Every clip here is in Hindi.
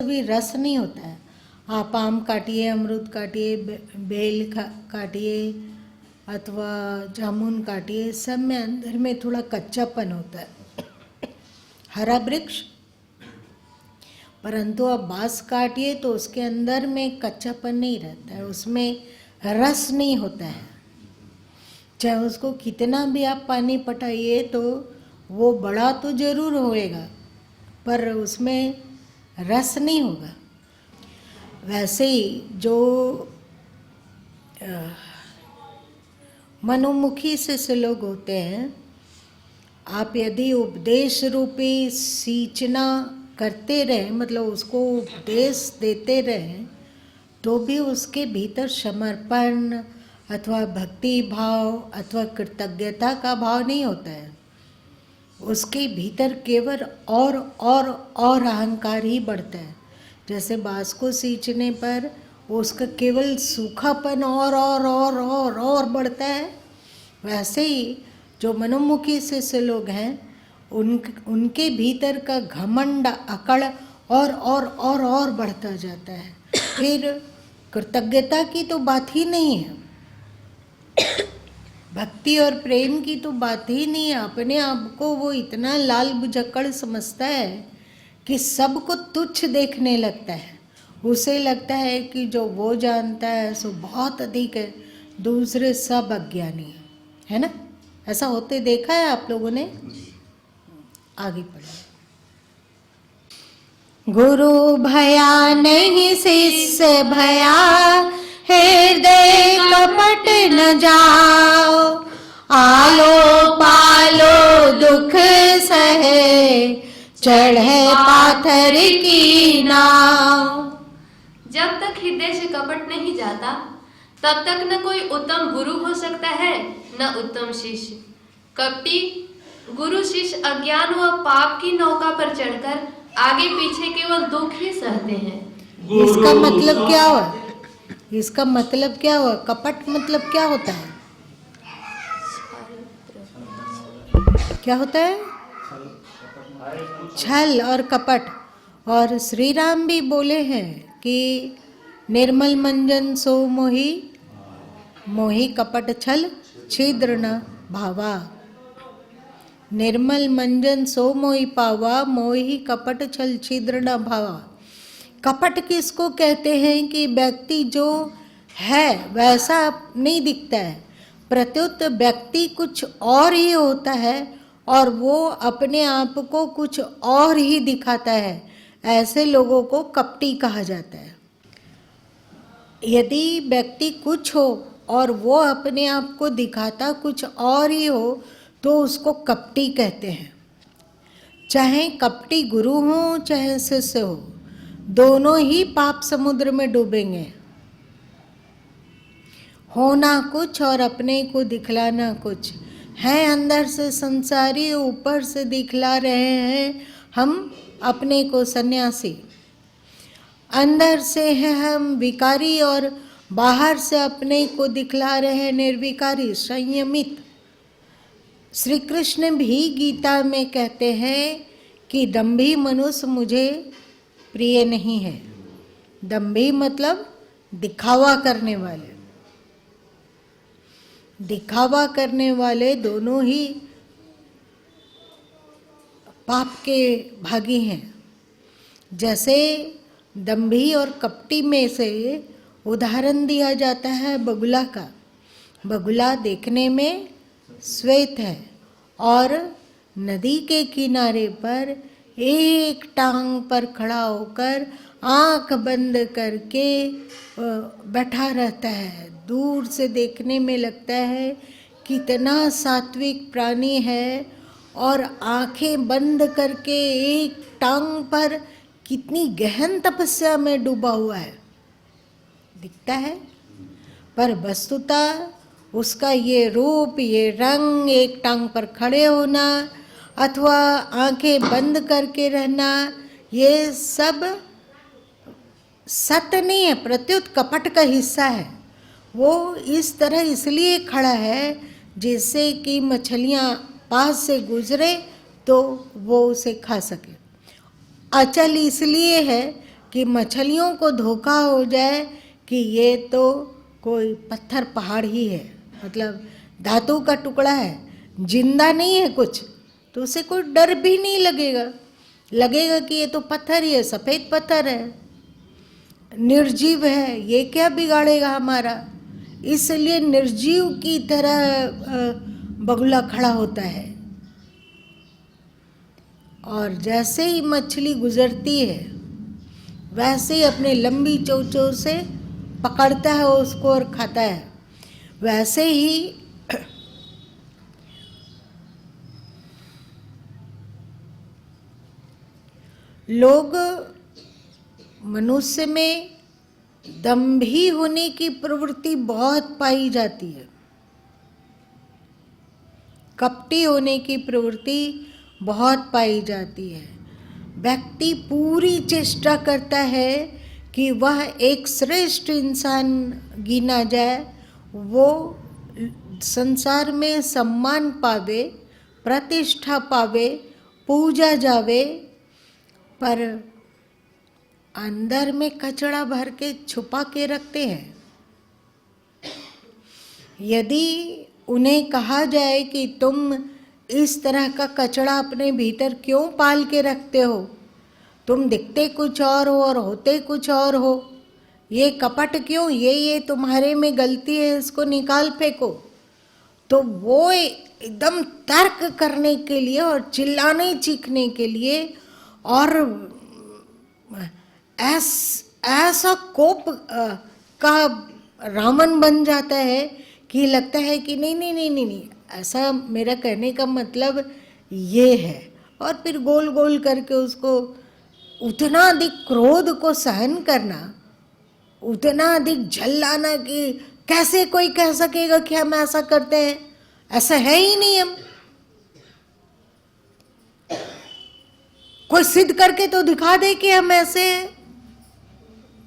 भी रस नहीं होता है। आप आम काटिए, अमरूद काटिए, बेल काटिए अथवा जामुन काटिए, सब में अंदर में थोड़ा कच्चापन होता है। हरा वृक्ष, परंतु आप बांस काटिए तो उसके अंदर में कच्चापन नहीं रहता है, उसमें रस नहीं होता है। चाहे उसको कितना भी आप पानी पटाइए तो वो बड़ा तो जरूर होएगा, पर उसमें रस नहीं होगा। वैसे ही जो मनोमुखी से लोग होते हैं, आप यदि उपदेश रूपी सींचना करते रहें, मतलब उसको उपदेश देते रहें, तो भी उसके भीतर समर्पण अथवा भक्ति भाव अथवा कृतज्ञता का भाव नहीं होता है। उसके भीतर केवल और अहंकार ही बढ़ता है। जैसे बांस को सींचने पर उसका केवल सूखापन और बढ़ता है, वैसे ही जो मनोमुखी से लोग हैं उनके भीतर का घमंड अकड़ और बढ़ता जाता है। फिर कृतज्ञता की तो बात ही नहीं है, भक्ति और प्रेम की तो बात ही नहीं है। अपने आप को वो इतना लाल बुझक्कड़ समझता है कि सबको तुच्छ देखने लगता है। उसे लगता है कि जो वो जानता है सो बहुत अधिक है, दूसरे सब अज्ञानी है ना। ऐसा होते देखा है आप लोगों ने? आगे पढ़े। गुरु भया नहीं शिष्य भया, हृदय कपट न जाओ, आलो पालो दुख सहे, चढ़े पाथर की नाव। जब तक हृदय से कपट नहीं जाता तब तक न कोई उत्तम गुरु हो सकता है न उत्तम शिष्य। कपटी गुरु शिष्य अज्ञान व पाप की नौका पर चढ़कर आगे पीछे केवल दुख ही सहते हैं। इसका मतलब क्या हुआ? इसका मतलब क्या हुआ? कपट मतलब क्या होता है? क्या होता है? छल और कपट। और श्री राम भी बोले हैं कि निर्मल मंजन सो मोही, मोही कपट छल छिद्र न भावा। निर्मल मंजन सो मोही पावा, मोही कपट छल छिद्र न भावा। कपट किसको कहते हैं कि व्यक्ति जो है वैसा नहीं दिखता है, प्रत्युत व्यक्ति कुछ और ही होता है और वो अपने आप को कुछ और ही दिखाता है। ऐसे लोगों को कपटी कहा जाता है। यदि व्यक्ति कुछ हो और वो अपने आप को दिखाता कुछ और ही हो तो उसको कपटी कहते हैं। चाहे कपटी गुरु हो चाहे शिष्य हो, दोनों ही पाप समुद्र में डूबेंगे। होना कुछ और अपने को दिखलाना कुछ है। अंदर से संसारी, ऊपर से दिखला रहे हैं हम अपने को सन्यासी। अंदर से है हम विकारी और बाहर से अपने को दिखला रहे हैं निर्विकारी, संयमित। श्री कृष्ण भी गीता में कहते हैं कि दंभी मनुष्य मुझे प्रिय नहीं है। दंभी मतलब दिखावा करने वाले। दिखावा करने वाले दोनों ही पाप के भागी हैं। जैसे दंभी और कपटी में से उदाहरण दिया जाता है बगुला का। बगुला देखने में श्वेत है और नदी के किनारे पर एक टांग पर खड़ा होकर आंख बंद करके बैठा रहता है। दूर से देखने में लगता है कितना सात्विक प्राणी है, और आंखें बंद करके एक टांग पर कितनी गहन तपस्या में डूबा हुआ है दिखता है। पर वस्तुतः उसका ये रूप, ये रंग, एक टांग पर खड़े होना अथवा आंखें बंद करके रहना, ये सब सत्य नहीं है, प्रत्युत कपट का हिस्सा है। वो इस तरह इसलिए खड़ा है जिससे कि मछलियाँ पास से गुजरे तो वो उसे खा सके। अचल इसलिए है कि मछलियों को धोखा हो जाए कि ये तो कोई पत्थर पहाड़ ही है, मतलब धातु का टुकड़ा है, जिंदा नहीं है कुछ, तो उसे कोई डर भी नहीं लगेगा, लगेगा कि ये तो पत्थर ही है, सफ़ेद पत्थर है, निर्जीव है, ये क्या बिगाड़ेगा हमारा। इसलिए निर्जीव की तरह बगुला खड़ा होता है। और जैसे ही मछली गुजरती है वैसे ही अपने लंबी चोंचों से पकड़ता है उसको और खाता है। वैसे ही लोग, मनुष्य में दंभी होने की प्रवृत्ति बहुत पाई जाती है, कपटी होने की प्रवृत्ति बहुत पाई जाती है। व्यक्ति पूरी चेष्टा करता है कि वह एक श्रेष्ठ इंसान गिना जाए, वो संसार में सम्मान पावे, प्रतिष्ठा पावे, पूजा जावे, पर अंदर में कचरा भर के छुपा के रखते हैं। यदि उन्हें कहा जाए कि तुम इस तरह का कचरा अपने भीतर क्यों पाल के रखते हो, तुम दिखते कुछ और हो और होते कुछ और हो, ये कपट क्यों, ये तुम्हारे में गलती है, इसको निकाल फेंको, तो वो एकदम तर्क करने के लिए और चिल्लाने चीखने के लिए और ऐसा कोप का रावण बन जाता है कि लगता है कि नहीं, ऐसा मेरा कहने का मतलब ये है। और फिर गोल गोल करके उसको उतना अधिक क्रोध को सहन करना, उतना अधिक झल्लाना कि कैसे कोई कह सकेगा कि हम ऐसा करते हैं, ऐसा है ही नहीं। हम कोई सिद्ध करके तो दिखा दे कि हम ऐसे हैं,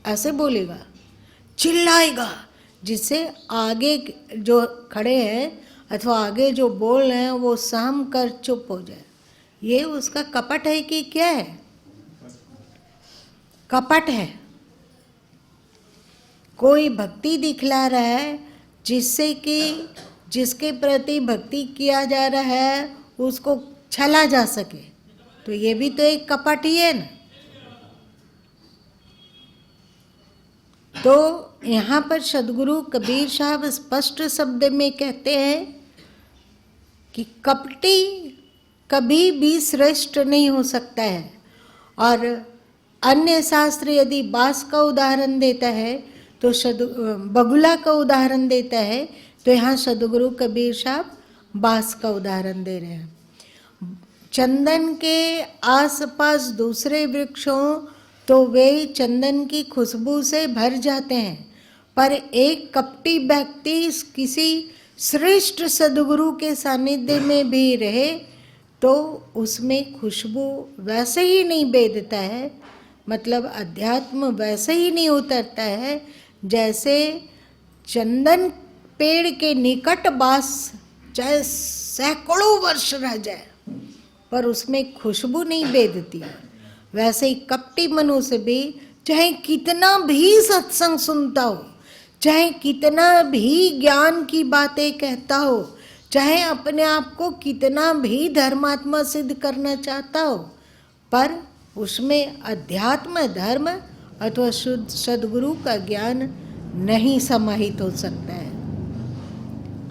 ऐसे बोलेगा, चिल्लाएगा, जिससे आगे जो खड़े हैं अथवा आगे जो बोल रहे हैं वो सहम कर चुप हो जाए। ये उसका कपट है कि क्या है? कपट है। कोई भक्ति दिखला रहा है जिससे कि जिसके प्रति भक्ति किया जा रहा है उसको छला जा सके, तो ये भी तो एक कपट ही है ना। तो यहाँ पर सदगुरु कबीर साहब स्पष्ट शब्द में कहते हैं कि कपटी कभी भी श्रेष्ठ नहीं हो सकता है। और अन्य शास्त्र यदि बांस का उदाहरण देता है तो बगुला का उदाहरण देता है, तो यहाँ सदगुरु कबीर साहब बांस का उदाहरण दे रहे हैं। चंदन के आसपास दूसरे वृक्षों तो वे चंदन की खुशबू से भर जाते हैं, पर एक कपटी व्यक्ति किसी श्रेष्ठ सदगुरु के सानिध्य में भी रहे तो उसमें खुशबू वैसे ही नहीं बेधता है, मतलब अध्यात्म वैसे ही नहीं उतरता है जैसे चंदन पेड़ के निकट बांस चाहे सैकड़ों वर्ष रह जाए पर उसमें खुशबू नहीं बेधती है। वैसे ही कपटी मनुष्य भी चाहे कितना भी सत्संग सुनता हो, चाहे कितना भी ज्ञान की बातें कहता हो, चाहे अपने आप को कितना भी धर्मात्मा सिद्ध करना चाहता हो, पर उसमें अध्यात्म धर्म अथवा शुद्ध सद्गुरु का ज्ञान नहीं समाहित हो सकता है।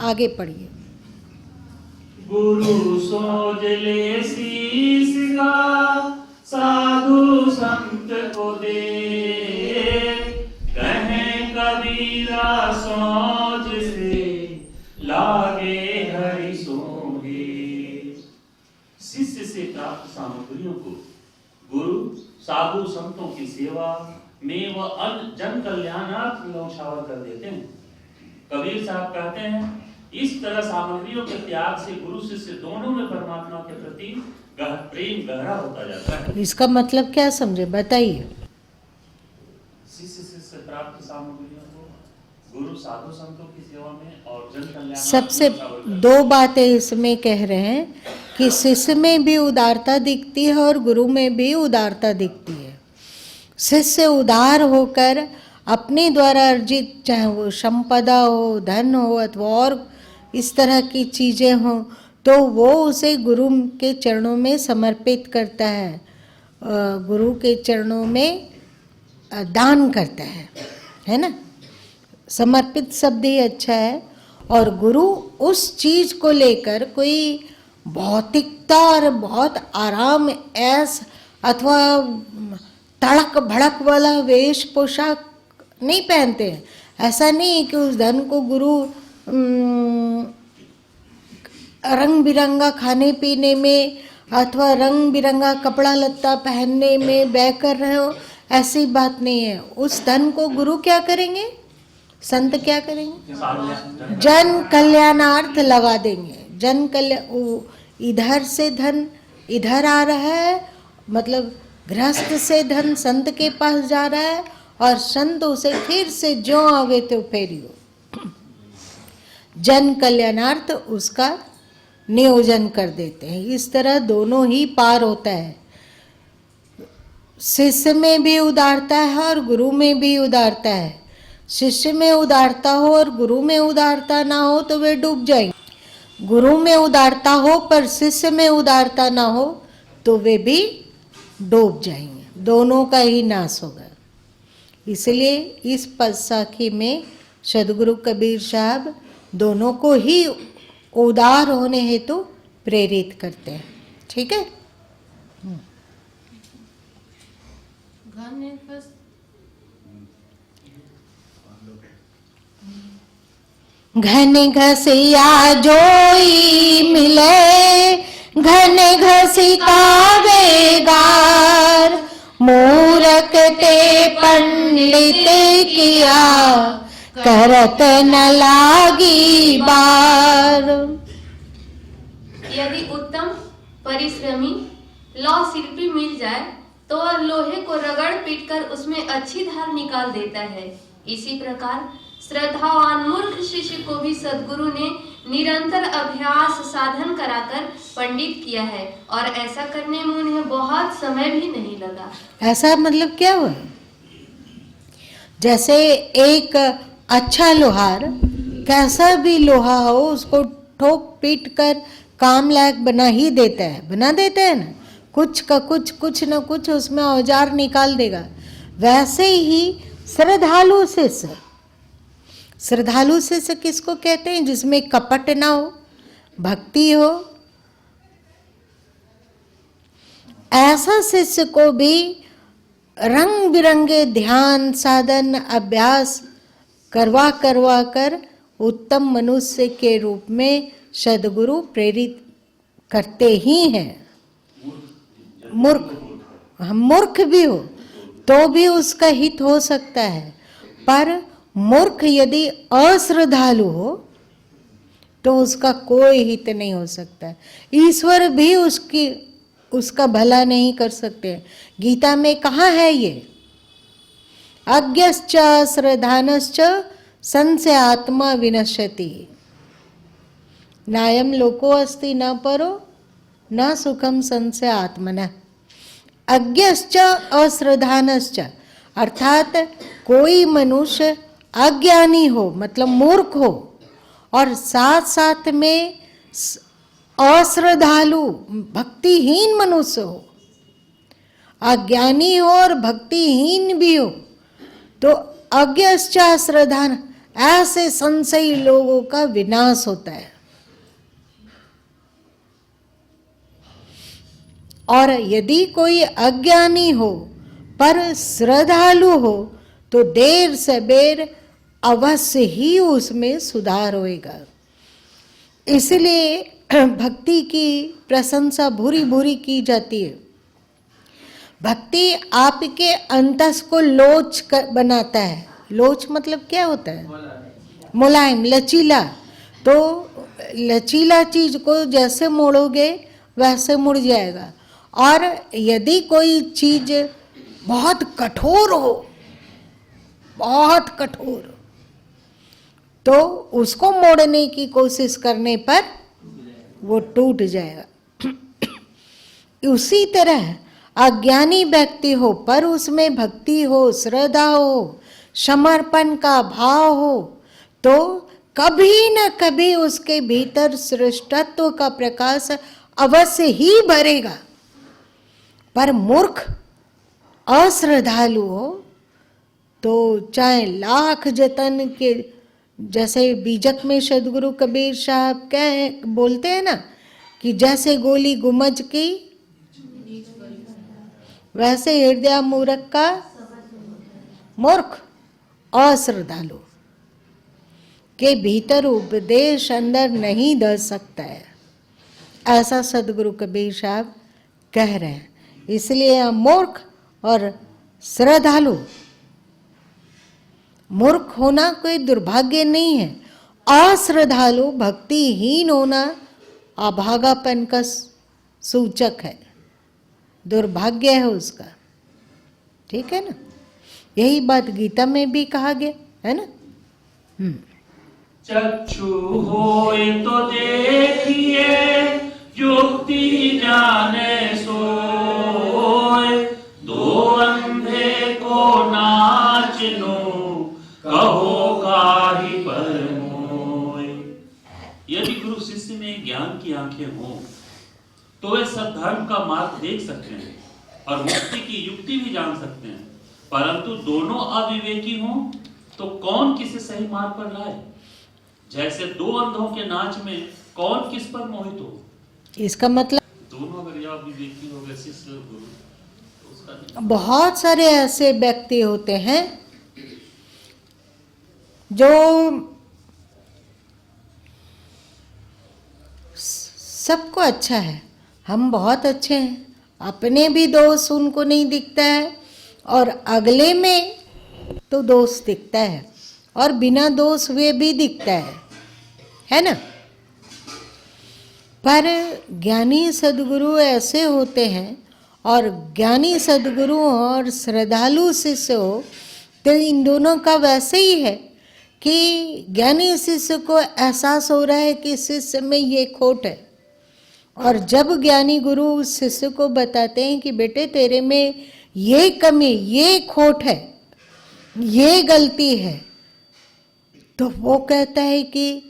आगे पढ़िए। गुरु सोजले शीश का साधु संत को दे, कहें कबीरा सोज से लागे हरि सोगे। शिष्य से प्राप्त सामग्रियों को गुरु साधु संतों की सेवा में वह जन कल्याणार्थ न्यौछावर कर देते हैं। कबीर साहब कहते हैं इस तरह सामग्रियों के त्याग से गुरु शिष्य दोनों में परमात्मा के प्रति प्रेम गहरा होता जाता है। इसका मतलब क्या समझे, बताइए। शिष्य से प्राप्त सामग्रियों को गुरु साधु संतों की सेवा में और जन कल्याण। सबसे दो बातें इसमें कह रहे हैं कि शिष्य में भी उदारता दिखती है और गुरु में भी उदारता दिखती है। शिष्य उदार होकर अपने द्वारा अर्जित, चाहे वो संपदा हो, धन हो अथवा और इस तरह की चीजें हों, तो वो उसे गुरु के चरणों में समर्पित करता है, गुरु के चरणों में दान करता है ना। समर्पित शब्द ही अच्छा है। और गुरु उस चीज को लेकर कोई भौतिकता और बहुत आराम ऐस अथवा तड़क भड़क वाला वेश पोशाक नहीं पहनते हैं। ऐसा नहीं कि उस धन को गुरु रंग बिरंगा खाने पीने में अथवा रंग बिरंगा कपड़ा लत्ता पहनने में व्यय कर रहे हो, ऐसी बात नहीं है। उस धन को गुरु क्या करेंगे, संत क्या करेंगे, जन कल्याणार्थ लगा देंगे। जन कल्याण, इधर से धन इधर आ रहा है, मतलब गृहस्थ से धन संत के पास जा रहा है और संत उसे फिर से जो आवे तो फेरियो, जन कल्याणार्थ उसका नियोजन कर देते हैं। इस तरह दोनों ही पार होता है। शिष्य में भी उदारता है और गुरु में भी उदारता है। शिष्य में उदारता हो और गुरु में उदारता ना हो तो वे डूब जाएंगे। गुरु में उदारता हो पर शिष्य में उदारता ना हो तो वे भी डूब जाएंगे, दोनों का ही नाश होगा। इसलिए इस पसाखी में सदगुरु कबीर साहब दोनों को ही उदार होने हेतु प्रेरित करते हैं। ठीक है। घन घसिया जोई मिले, घन घसिता बेगार, मूरख ते पंडित किया, करत न लागी बार। यदि उत्तम परिश्रमी लौह शिल्पी मिल जाए तो वह लोहे को रगड़ पीट कर उसमें अच्छी धार निकाल देता है। इसी प्रकार श्रद्धावान मूर्ख शिष्य को भी सद्गुरु ने निरंतर अभ्यास साधन कराकर पंडित किया है और ऐसा करने में उन्हें बहुत समय भी नहीं लगा। ऐसा मतलब क्या हुआ, जैसे एक अच्छा लोहार कैसा भी लोहा हो उसको ठोक पीट कर काम लायक बना ही देता है, बना देता है ना, कुछ का कुछ न कुछ उसमें औजार निकाल देगा। वैसे ही श्रद्धालु शिष्य, श्रद्धालु शिष्य किसको कहते हैं, जिसमें कपट ना हो, भक्ति हो। ऐसा शिष्य को भी रंग बिरंगे ध्यान साधन अभ्यास करवा कर उत्तम मनुष्य के रूप में सद्गुरु प्रेरित करते ही हैं। मूर्ख भी हो तो भी उसका हित हो सकता है, पर मूर्ख यदि अश्रद्धालु हो तो उसका कोई हित नहीं हो सकता। ईश्वर भी उसका भला नहीं कर सकते। गीता में कहाँ है ये, अज्ञश्च श्रद्धानश्च संशय आत्मा विनश्यति, नायम लोको अस्ति न परो न सुखम संशय आत्मनः। अज्ञश्च अश्रद्धानश्च, अर्थात कोई मनुष्य अज्ञानी हो मतलब मूर्ख हो और साथ साथ में अश्रद्धालु भक्तिहीन मनुष्य हो, अज्ञानी हो और भक्तिहीन भी हो, तो अज्ञश्च अश्रद्धान, ऐसे संशयी लोगों का विनाश होता है। और यदि कोई अज्ञानी हो पर श्रद्धालु हो तो देर सबेर अवश्य ही उसमें सुधार होएगा। इसलिए भक्ति की प्रशंसा भूरी भूरी की जाती है। भक्ति आपके अंतस को लोच बनाता है। लोच मतलब क्या होता है, मुलायम, लचीला। तो लचीला चीज को जैसे मोड़ोगे वैसे मुड़ जाएगा। और यदि कोई चीज बहुत कठोर हो, बहुत कठोर, तो उसको मोड़ने की कोशिश करने पर वो टूट जाएगा। उसी तरह अज्ञानी व्यक्ति हो पर उसमें भक्ति हो, श्रद्धा हो, समर्पण का भाव हो, तो कभी न कभी उसके भीतर श्रेष्ठत्व का प्रकाश अवश्य ही भरेगा। पर मूर्ख अश्रद्धालु हो तो चाहे लाख जतन के, जैसे बीजक में सदगुरु कबीर साहब बोलते हैं ना कि जैसे गोली गुमज की वैसे हृदय मूर्ख का, मूर्ख अश्रद्धालु के भीतर उपदेश अंदर नहीं दे सकता है, ऐसा सदगुरु कबीर साहब कह रहे हैं। इसलिए मूर्ख और श्रद्धालु, मूर्ख होना कोई दुर्भाग्य नहीं है, अश्रद्धालु भक्तिहीन होना अभागापन का सूचक है, दुर्भाग्य है उसका। ठीक है ना, यही बात गीता में भी कहा गया है ना। चक्षु होए तो देखिए, युक्ति जाने सोए, दो अंधे को नाचनो, कहो काहि पर मोय। यदि गुरु शिष्य में ज्ञान की आंखें हों तो वे सद्धर्म का मार्ग देख सकते हैं और मुक्ति की युक्ति भी जान सकते हैं, परंतु दोनों अविवेकी हों तो कौन किसे सही मार्ग पर लाए। जैसे दो अंधों के नाच में कौन किस पर मोहित हो। इसका मतलब दोनों अगर या अविवेकी हो गए शिष्य गुरु तो उसका बहुत सारे ऐसे व्यक्ति होते हैं जो सबको अच्छा है, हम बहुत अच्छे हैं, अपने भी दोष उनको नहीं दिखता है और अगले में तो दोष दिखता है और बिना दोष हुए भी दिखता है ना। पर ज्ञानी सद्गुरु ऐसे होते हैं, और ज्ञानी सद्गुरु और श्रद्धालु शिष्य हो तो इन दोनों का वैसे ही है कि ज्ञानी शिष्य को एहसास हो रहा है कि शिष्य में ये खोट है, और जब ज्ञानी गुरु उस शिष्य को बताते हैं कि बेटे तेरे में ये कमी, ये खोट है, ये गलती है, तो वो कहता है कि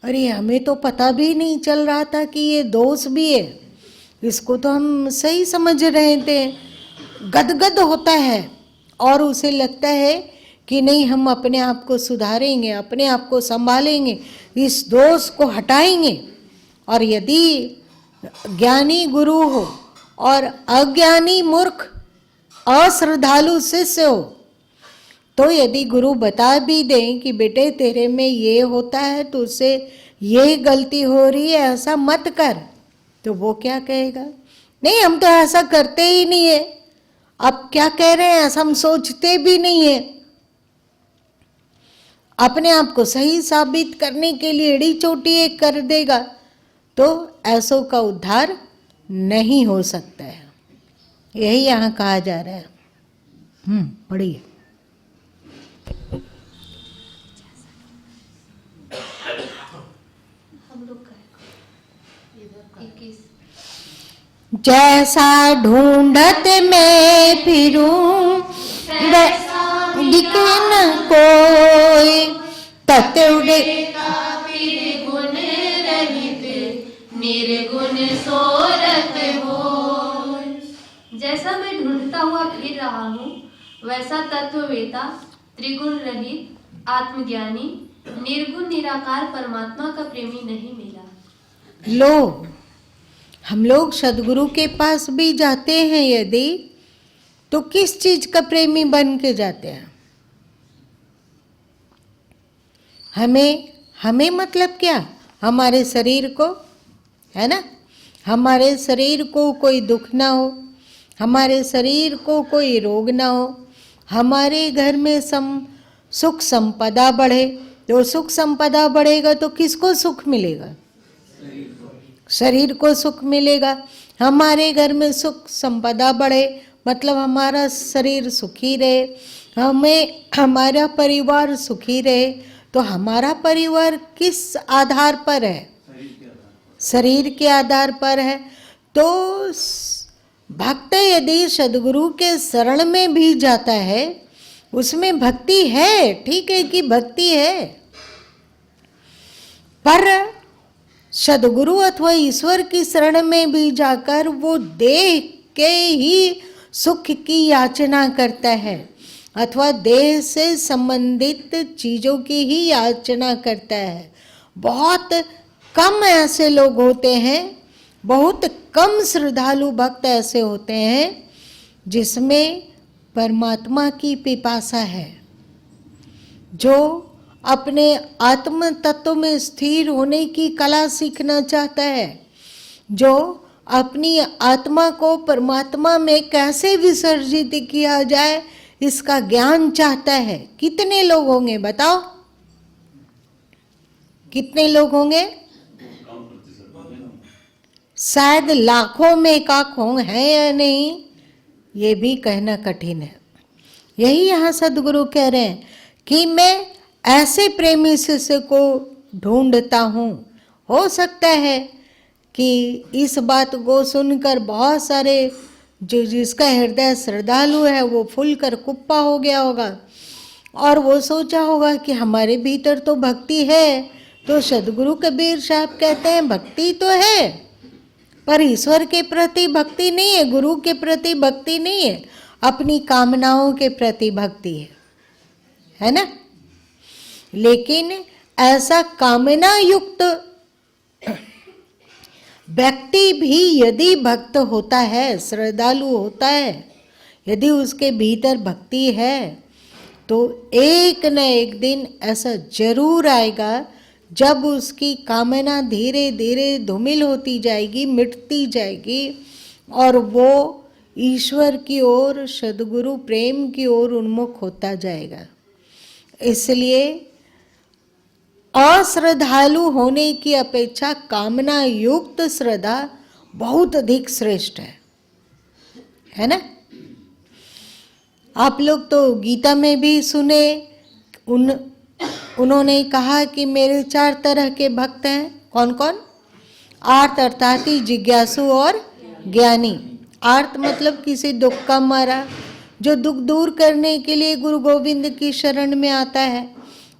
अरे हमें तो पता भी नहीं चल रहा था कि ये दोष भी है, इसको तो हम सही समझ रहे थे। गदगद होता है और उसे लगता है कि नहीं हम अपने आप को सुधारेंगे, अपने आप को संभालेंगे, इस दोष को हटाएंगे। और यदि ज्ञानी गुरु हो और अज्ञानी मूर्ख अश्रद्धालु शिष्य हो, तो यदि गुरु बता भी दें कि बेटे तेरे में ये होता है तो उससे ये गलती हो रही है, ऐसा मत कर, तो वो क्या कहेगा, नहीं हम तो ऐसा करते ही नहीं है, अब क्या कह रहे हैं ऐसा हम सोचते भी नहीं है। अपने आप को सही साबित करने के लिए एड़ी चोटी एक कर देगा, तो ऐसों का उद्धार नहीं हो सकता है। यही यहाँ कहा जा रहा है। पढ़िए। जैसा ढूंढत मैं फिरूं दिखे न कोई, तत्व निर्गुण सोरत हो। जैसा मैं ढूंढता हुआ फिर रहा हूँ, वैसा तत्ववेता त्रिगुण रहित आत्मज्ञानी निर्गुण निराकार परमात्मा का प्रेमी नहीं मिला। लो, हम लोग सदगुरु के पास भी जाते हैं यदि, तो किस चीज का प्रेमी बन के जाते हैं। हमें मतलब क्या, हमारे शरीर को, है ना, हमारे शरीर को कोई दुख ना हो, हमारे शरीर को कोई रोग ना हो, हमारे घर में सुख संपदा बढ़े। तो सुख संपदा बढ़ेगा तो किसको सुख मिलेगा, शरीर को सुख मिलेगा। हमारे घर में सुख संपदा बढ़े मतलब हमारा शरीर सुखी रहे, हमें हमारा परिवार सुखी रहे। तो हमारा परिवार किस आधार पर है, शरीर के आधार पर है। तो भक्त यदि सदगुरु के शरण में भी जाता है, उसमें भक्ति है, ठीक है कि भक्ति है, पर सदगुरु अथवा ईश्वर की शरण में भी जाकर वो देह के ही सुख की याचना करता है अथवा देह से संबंधित चीजों की ही याचना करता है। बहुत कम ऐसे लोग होते हैं, बहुत कम श्रद्धालु भक्त ऐसे होते हैं जिसमें परमात्मा की पिपासा है, जो अपने आत्म तत्व में स्थिर होने की कला सीखना चाहता है, जो अपनी आत्मा को परमात्मा में कैसे विसर्जित किया जाए इसका ज्ञान चाहता है। कितने लोग होंगे बताओ, कितने लोग होंगे? शायद लाखों में एकाक हैं या नहीं, ये भी कहना कठिन है। यही यहाँ सदगुरु कह रहे हैं कि मैं ऐसे प्रेमी शिष्य को ढूंढता हूँ। हो सकता है कि इस बात को सुनकर बहुत सारे जो जिसका हृदय श्रद्धालु है वो फूल कर कुप्पा हो गया होगा और वो सोचा होगा कि हमारे भीतर तो भक्ति है। तो सदगुरु कबीर साहब कहते हैं भक्ति तो है, पर ईश्वर के प्रति भक्ति नहीं है, गुरु के प्रति भक्ति नहीं है, अपनी कामनाओं के प्रति भक्ति है ना। लेकिन ऐसा कामना युक्त व्यक्ति भी यदि भक्त होता है, श्रद्धालु होता है, यदि उसके भीतर भक्ति है, तो एक न एक दिन ऐसा जरूर आएगा जब उसकी कामना धीरे धीरे धूमिल होती जाएगी, मिटती जाएगी और वो ईश्वर की ओर, सद्गुरु प्रेम की ओर उन्मुख होता जाएगा। इसलिए अश्रद्धालु होने की अपेक्षा कामना युक्त श्रद्धा बहुत अधिक श्रेष्ठ है ना। आप लोग तो गीता में भी सुने, उन्होंने कहा कि मेरे 4 तरह के भक्त हैं। कौन कौन? आर्त अर्थात जिज्ञासु और ज्ञानी। आर्त मतलब किसी दुख का मारा, जो दुख दूर करने के लिए गुरु गोविंद की शरण में आता है।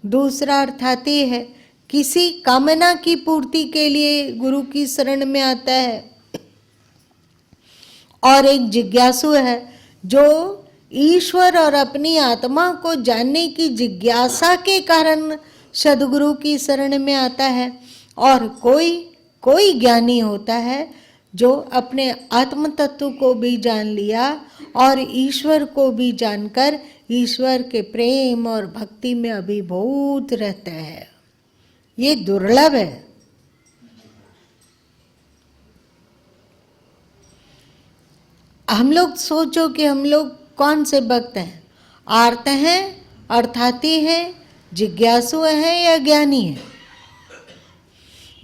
दूसरा अर्थाती है, किसी कामना की पूर्ति के लिए गुरु की शरण में आता है। और एक जिज्ञासु है, जो ईश्वर और अपनी आत्मा को जानने की जिज्ञासा के कारण सद्गुरु की शरण में आता है। और कोई ज्ञानी होता है जो अपने आत्म तत्व को भी जान लिया और ईश्वर को भी जानकर ईश्वर के प्रेम और भक्ति में अभिभूत रहता है। ये दुर्लभ है। हम लोग सोचो कि हम लोग कौन से भक्त हैं? आर्त हैं, अर्थाती हैं, जिज्ञासु हैं या ज्ञानी हैं?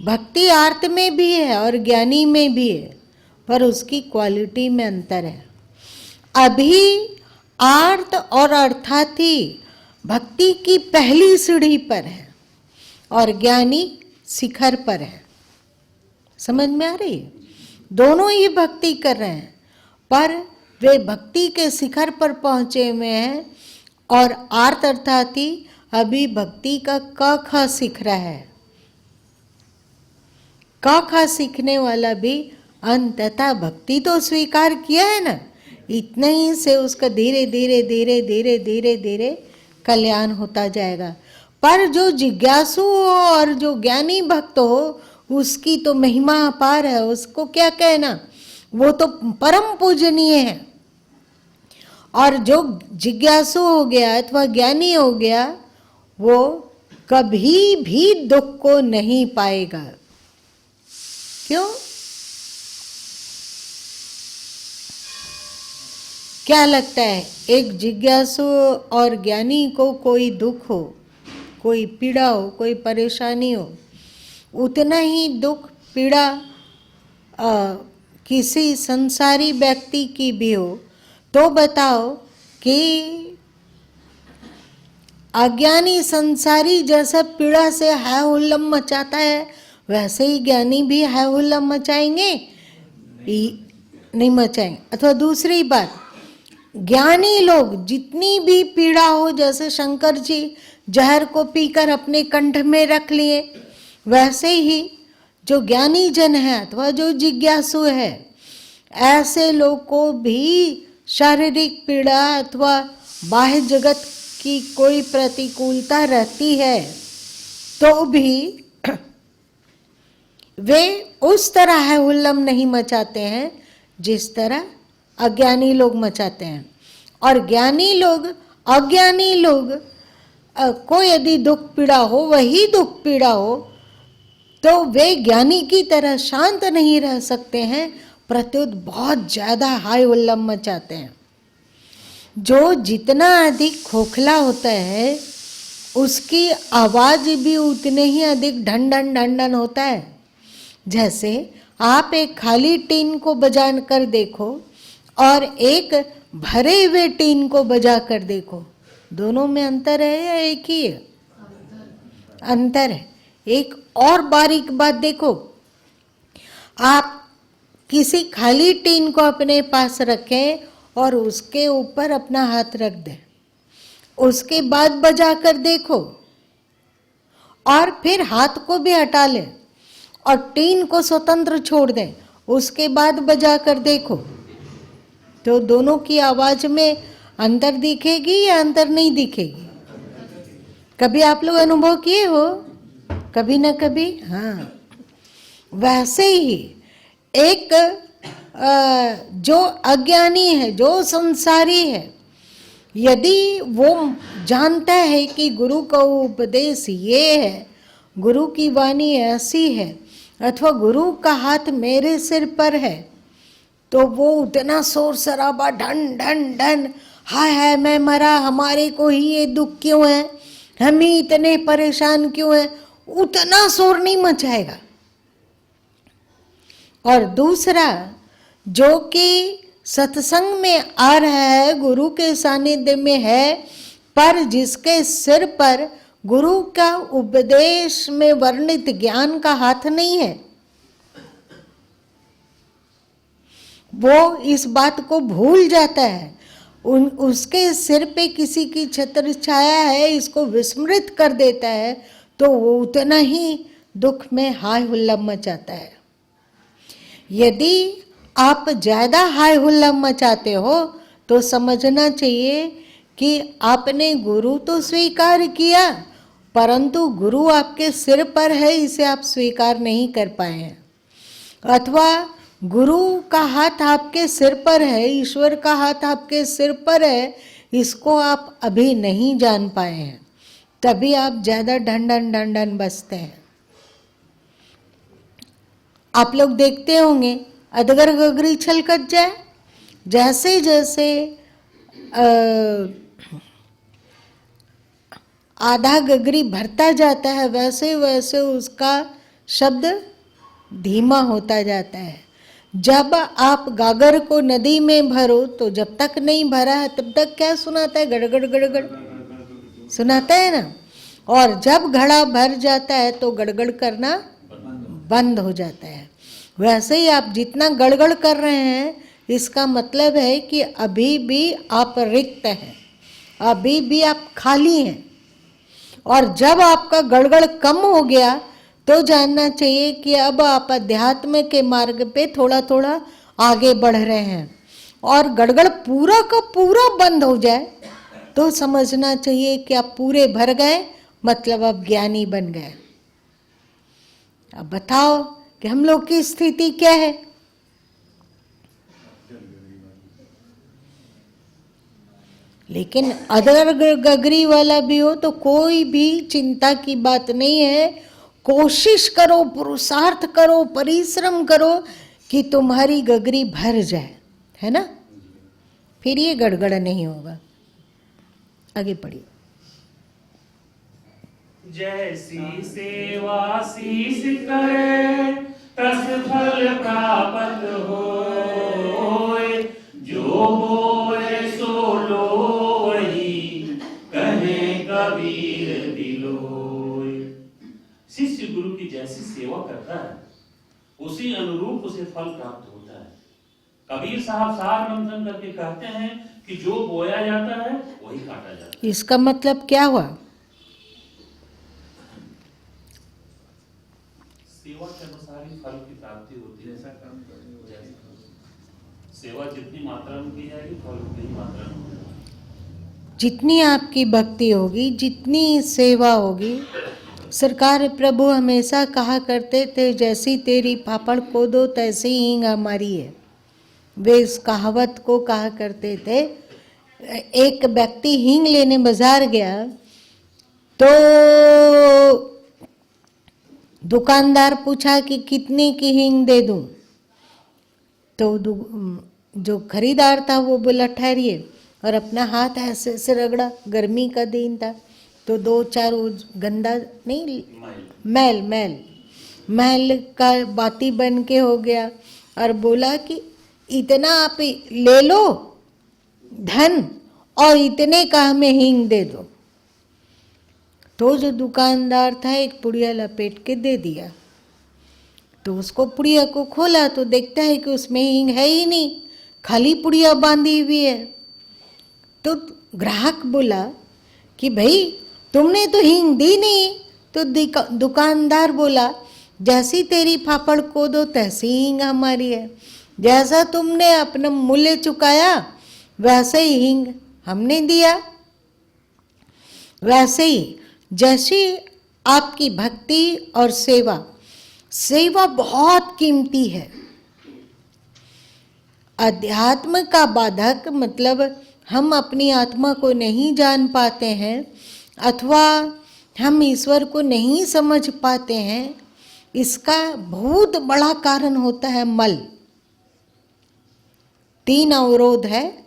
भक्ति आर्त में भी है और ज्ञानी में भी है, पर उसकी क्वालिटी में अंतर है। अभी आर्त और अर्थाती भक्ति की पहली सीढ़ी पर है और ज्ञानी शिखर पर है। समझ में आ रही है? दोनों ही भक्ति कर रहे हैं, पर वे भक्ति के शिखर पर पहुंचे हुए हैं और आर्त अर्थाती अभी भक्ति का क ख सीख रहा है। क ख सीखने वाला भी अंततः भक्ति तो स्वीकार किया है ना, इतने ही से उसका धीरे धीरे धीरे धीरे धीरे धीरे कल्याण होता जाएगा। पर जो जिज्ञासु हो और जो ज्ञानी भक्त हो, उसकी तो महिमा अपार है, उसको क्या कहना, वो तो परम पूजनीय है। और जो जिज्ञासु हो गया अथवा ज्ञानी हो गया, वो कभी भी दुख को नहीं पाएगा। क्यों? क्या लगता है, एक जिज्ञासु और ज्ञानी को कोई दुख हो, कोई पीड़ा हो, कोई परेशानी हो, उतना ही दुख पीड़ा किसी संसारी व्यक्ति की भी हो, तो बताओ कि अज्ञानी संसारी जैसा पीड़ा से हाय हुल्लम मचाता है, वैसे ही ज्ञानी भी हाय हुल्लम मचाएंगे। नहीं मचाएंगे। अथवा दूसरी बात, ज्ञानी लोग जितनी भी पीड़ा हो, जैसे शंकर जी जहर को पीकर अपने कंठ में रख लिए, वैसे ही जो ज्ञानी जन है अथवा जो जिज्ञासु है, ऐसे लोग को भी शारीरिक पीड़ा अथवा बाह्य जगत की कोई प्रतिकूलता रहती है तो भी वे उस तरह है हुल्लम नहीं मचाते हैं जिस तरह अज्ञानी लोग मचाते हैं। और ज्ञानी लोग, अज्ञानी लोग को यदि दुख पीड़ा हो, वही दुख पीड़ा हो, तो वे ज्ञानी की तरह शांत नहीं रह सकते हैं, प्रत्युत बहुत ज्यादा हाय हुल्लम मचाते हैं। जो जितना अधिक खोखला होता है उसकी आवाज भी उतने ही अधिक ढंढन ढंढन होता है। जैसे आप एक खाली टीन को बजा कर देखो और एक भरे हुए टीन को बजा कर देखो, दोनों में अंतर है या एक ही है? अंतर है। एक और बारीक बात देखो, आप किसी खाली टीन को अपने पास रखें और उसके ऊपर अपना हाथ रख दें, उसके बाद बजा कर देखो और फिर हाथ को भी हटा लें और टीन को स्वतंत्र छोड़ दें, उसके बाद बजा कर देखो, तो दोनों की आवाज में अंतर दिखेगी या अंतर नहीं दिखेगी? कभी आप लोग अनुभव किए हो? कभी ना कभी। हाँ, वैसे ही एक जो अज्ञानी है, जो संसारी है, यदि वो जानता है कि गुरु का उपदेश ये है, गुरु की वाणी ऐसी है, अथवा गुरु का हाथ मेरे सिर पर है, तो वो उतना शोर शराबा ढन ढन ढन, हाय हाय मैं मरा, हमारे को ही ये दुख क्यों है, हम ही इतने परेशान क्यों हैं, उतना शोर नहीं मचाएगा। और दूसरा, जो कि सत्संग में आ रहा है, गुरु के सानिध्य में है, पर जिसके सिर पर गुरु का उपदेश में वर्णित ज्ञान का हाथ नहीं है, वो इस बात को भूल जाता है, उसके सिर पे किसी की छत्र छाया है, इसको विस्मृत कर देता है, तो वो उतना ही दुख में हाय हुल्लम मचाता है। यदि आप ज्यादा हाय हुल्लम मचाते हो तो समझना चाहिए कि आपने गुरु तो स्वीकार किया, परंतु गुरु आपके सिर पर है, इसे आप स्वीकार नहीं कर पाए हैं। अथवा गुरु का हाथ आपके सिर पर है, ईश्वर का हाथ आपके सिर पर है, इसको आप अभी नहीं जान पाए हैं, तभी आप ज्यादा ढंढन ढंढन बसते हैं। आप लोग देखते होंगे अधगर गगरी छलकत जाए, जैसे जैसे आधा गगरी भरता जाता है, वैसे वैसे उसका शब्द धीमा होता जाता है। जब आप गागर को नदी में भरो तो जब तक नहीं भरा है तब तक क्या सुनाता है? गड़गड़ गड़गड़ सुनाता है ना। और जब घड़ा भर जाता है तो गड़गड़ करना बंद हो जाता है। वैसे ही आप जितना गड़गड़ कर रहे हैं, इसका मतलब है कि अभी भी आप रिक्त हैं, अभी भी आप खाली हैं। और जब आपका गड़गड़ कम हो गया तो जानना चाहिए कि अब आप अध्यात्म के मार्ग पे थोड़ा थोड़ा आगे बढ़ रहे हैं। और गड़गड़ पूरा का पूरा बंद हो जाए तो समझना चाहिए कि आप पूरे भर गए, मतलब आप ज्ञानी बन गए। अब बताओ कि हम लोग की स्थिति क्या है? लेकिन अदर गगरी वाला भी हो तो कोई भी चिंता की बात नहीं है। कोशिश करो, पुरुषार्थ करो, परिश्रम करो कि तुम्हारी गगरी भर जाए, है ना, फिर ये गड़गड़ नहीं होगा। आगे पढ़िए। जैसी सेवा शीस करे तस फल प्राप्त होय, जो होए सो लोई कहे कबीर दिलोय। शिष्य गुरु की जैसी सेवा करता है उसी अनुरूप उसे फल प्राप्त होता है। कबीर साहब सार मंथन करके कहते हैं कि जो बोया जाता है वही काटा जाता है। इसका मतलब क्या हुआ? सेवा के अनुसार ही फल की प्राप्ति होती है। ऐसा काम सेवा जितनी मात्रा में की जाएगी फल उतनी ही मात्रा में होगा। जितनी आपकी भक्ति होगी, जितनी सेवा होगी, सरकार प्रभु हमेशा कहा करते थे, जैसी तेरी पापड़ को दो तैसी हींग हमारी है। वे इस कहावत को कहा करते थे। एक व्यक्ति हींग लेने बाजार गया तो दुकानदार पूछा कि कितने की हींग दे दूं? तो जो खरीदार था वो बोला ठहरिए, और अपना हाथ ऐसे से रगड़ा। गर्मी का दिन था तो दो चार गंदा नहीं, मैल का बाती बन के हो गया, और बोला कि इतना आप ले लो धन और इतने का हमें हींग दे दो। तो जो दुकानदार था एक पुड़िया लपेट के दे दिया। तो उसको पुड़िया को खोला तो देखता है कि उसमें हींग है ही नहीं, खाली पुड़िया बांधी हुई है। तो ग्राहक बोला कि भाई तुमने तो हींग दी नहीं। तो दुकानदार बोला, जैसी तेरी पापड़ को दो तैसी हींग हमारी है। जैसा तुमने अपना मूल्य चुकाया वैसे ही हींग हमने दिया। वैसे ही जैसी आपकी भक्ति और सेवा बहुत कीमती है। अध्यात्म का बाधक मतलब हम अपनी आत्मा को नहीं जान पाते हैं अथवा हम ईश्वर को नहीं समझ पाते हैं। इसका बहुत बड़ा कारण होता है मल। 3 अवरोध है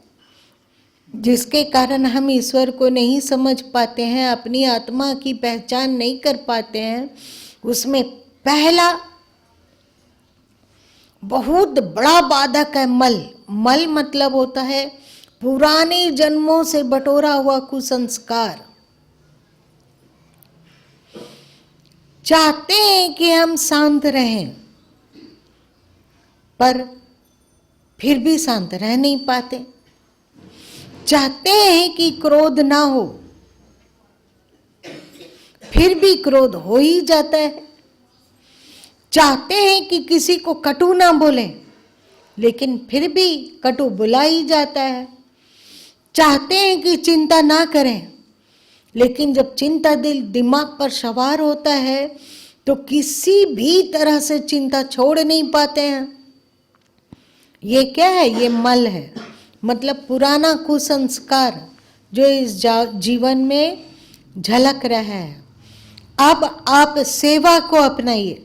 जिसके कारण हम ईश्वर को नहीं समझ पाते हैं, अपनी आत्मा की पहचान नहीं कर पाते हैं। उसमें पहला बहुत बड़ा बाधक है मल। मल मतलब होता है पुराने जन्मों से बटोरा हुआ कुसंस्कार। चाहते हैं कि हम शांत रहें पर फिर भी शांत रह नहीं पाते। चाहते हैं कि क्रोध ना हो फिर भी क्रोध हो ही जाता है। चाहते हैं कि किसी को कटु ना बोलें लेकिन फिर भी कटु बुला ही जाता है। चाहते हैं कि चिंता ना करें लेकिन जब चिंता दिमाग पर सवार होता है तो किसी भी तरह से चिंता छोड़ नहीं पाते हैं। ये क्या है? ये मल है, मतलब पुराना कुसंस्कार जो इस जीवन में झलक रहा है। अब आप सेवा को अपनाइए।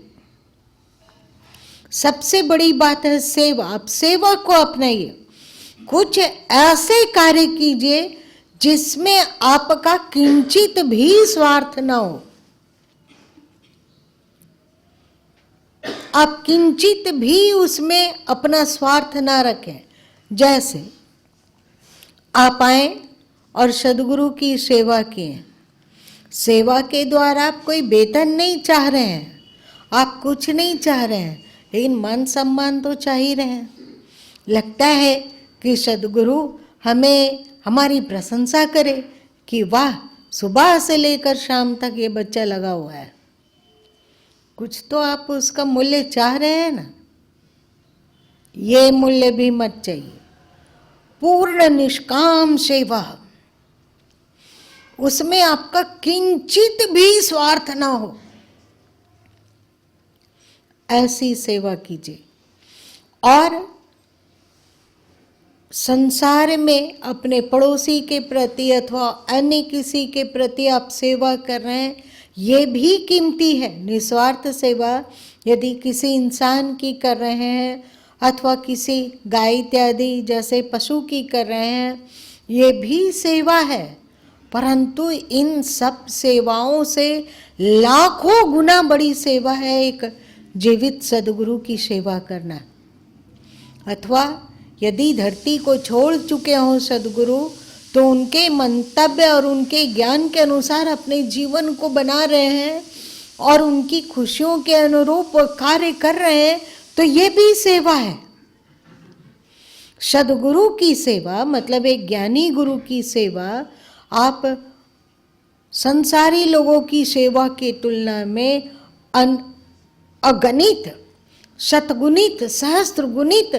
सबसे बड़ी बात है सेवा। आप सेवा को अपनाइए। कुछ ऐसे कार्य कीजिए जिसमें आपका किंचित भी स्वार्थ ना हो। आप किंचित भी उसमें अपना स्वार्थ ना रखें। जैसे आप आए और सद्गुरु की सेवा किए। सेवा के द्वारा आप कोई वेतन नहीं चाह रहे हैं, आप कुछ नहीं चाह रहे हैं, लेकिन मान सम्मान तो चाह ही रहे हैं। लगता है कि सद्गुरु हमें हमारी प्रशंसा करे कि वाह, सुबह से लेकर शाम तक ये बच्चा लगा हुआ है। कुछ तो आप उसका मूल्य चाह रहे हैं ना। ये मूल्य भी मत चाहिए। पूर्ण निष्काम सेवा, उसमें आपका किंचित भी स्वार्थ ना हो, ऐसी सेवा कीजिए। और संसार में अपने पड़ोसी के प्रति अथवा अन्य किसी के प्रति आप सेवा कर रहे हैं, ये भी कीमती है। निस्वार्थ सेवा यदि किसी इंसान की कर रहे हैं अथवा किसी गाय इत्यादि जैसे पशु की कर रहे हैं, ये भी सेवा है। परंतु इन सब सेवाओं से लाखों गुना बड़ी सेवा है एक जीवित सद्गुरु की सेवा करना। अथवा यदि धरती को छोड़ चुके हों सद्गुरु, तो उनके मंतव्य और उनके ज्ञान के अनुसार अपने जीवन को बना रहे हैं और उनकी खुशियों के अनुरूप कार्य कर रहे हैं, तो ये भी सेवा है। सदगुरु की सेवा मतलब एक ज्ञानी गुरु की सेवा आप संसारी लोगों की सेवा की तुलना में अगणित, शतगुणित, सहस्त्र गुणित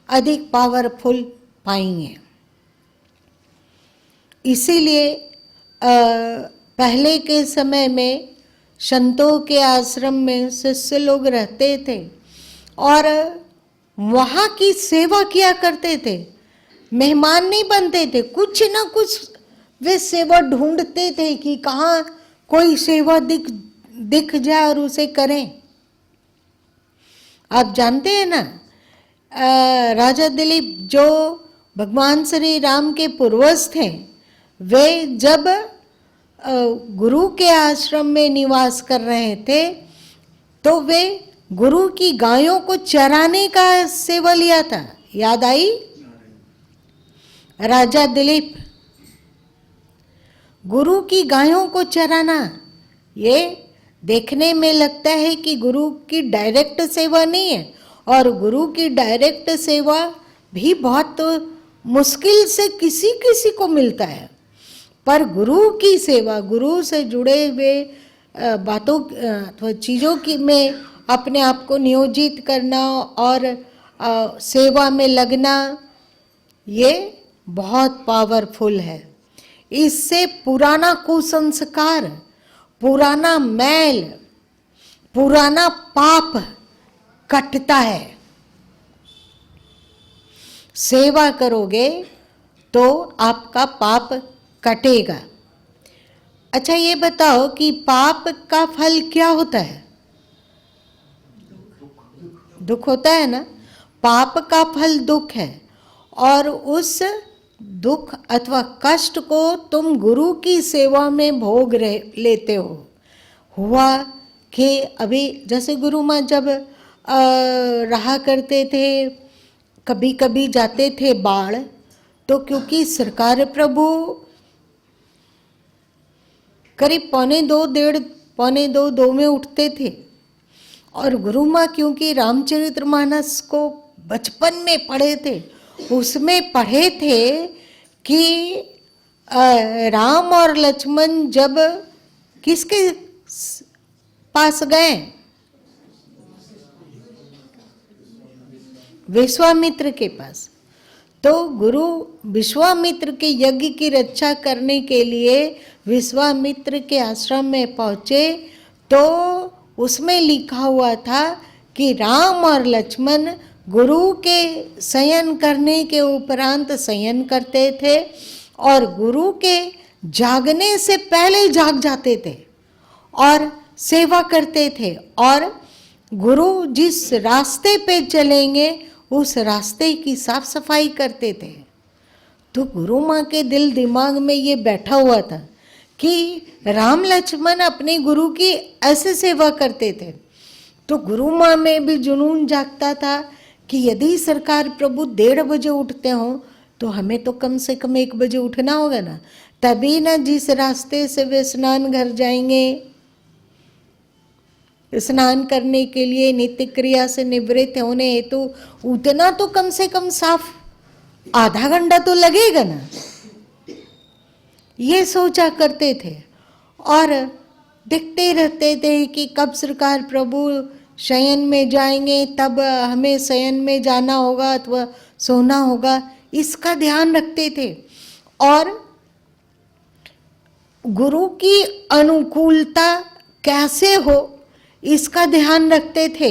अधिक पावरफुल पाएंगे। इसीलिए पहले के समय में संतों के आश्रम में शिष्य लोग रहते थे और वहाँ की सेवा किया करते थे। मेहमान नहीं बनते थे, कुछ ना कुछ वे सेवा ढूंढते थे कि कहाँ कोई सेवा दिख जाए और उसे करें। आप जानते हैं ना, राजा दिलीप जो भगवान श्री राम के पूर्वज थे, वे जब गुरु के आश्रम में निवास कर रहे थे तो वे गुरु की गायों को चराने का सेवा लिया था। याद आई? राजा दिलीप, गुरु की गायों को चराना, ये देखने में लगता है कि गुरु की डायरेक्ट सेवा नहीं है, और गुरु की डायरेक्ट सेवा भी बहुत मुश्किल से किसी किसी को मिलता है। पर गुरु की सेवा, गुरु से जुड़े हुए बातों अथवा चीज़ों की में अपने आप को नियोजित करना और सेवा में लगना, ये बहुत पावरफुल है। इससे पुराना कुसंस्कार, पुराना मैल, पुराना पाप कटता है। सेवा करोगे तो आपका पाप कटेगा। अच्छा ये बताओ कि पाप का फल क्या होता है? दुख होता है ना। पाप का फल दुख है, और उस दुख अथवा कष्ट को तुम गुरु की सेवा में भोग लेते हो। हुआ कि अभी जैसे गुरु माँ जब रहा करते थे, कभी कभी जाते थे बाढ़, तो क्योंकि सरकार प्रभु करीब पौने दो में उठते थे, और गुरु माँ क्योंकि रामचरितमानस को बचपन में पढ़े थे, उसमें पढ़े थे कि राम और लक्ष्मण जब किसके पास गए? विश्वामित्र के पास। तो गुरु विश्वामित्र के यज्ञ की रक्षा करने के लिए विश्वामित्र के आश्रम में पहुँचे, तो उसमें लिखा हुआ था कि राम और लक्ष्मण गुरु के शयन करने के उपरांत शयन करते थे, और गुरु के जागने से पहले जाग जाते थे और सेवा करते थे, और गुरु जिस रास्ते पे चलेंगे उस रास्ते की साफ सफाई करते थे। तो गुरु माँ के दिल दिमाग में ये बैठा हुआ था कि राम लक्ष्मण अपने गुरु की ऐसे सेवा करते थे। तो गुरु माँ में भी जुनून जागता था कि यदि सरकार प्रभु 1:30 बजे उठते हो तो हमें तो कम से कम 1 बजे उठना होगा ना, तभी ना जिस रास्ते से वे स्नान घर जाएंगे, स्नान करने के लिए नित्य क्रिया से निवृत्त होने हेतु उतना तो कम से कम साफ आधा घंटा तो लगेगा ना। ये सोचा करते थे और देखते रहते थे कि कब सरकार प्रभु शयन में जाएंगे, तब हमें शयन में जाना होगा अथवा सोना होगा, इसका ध्यान रखते थे। और गुरु की अनुकूलता कैसे हो इसका ध्यान रखते थे।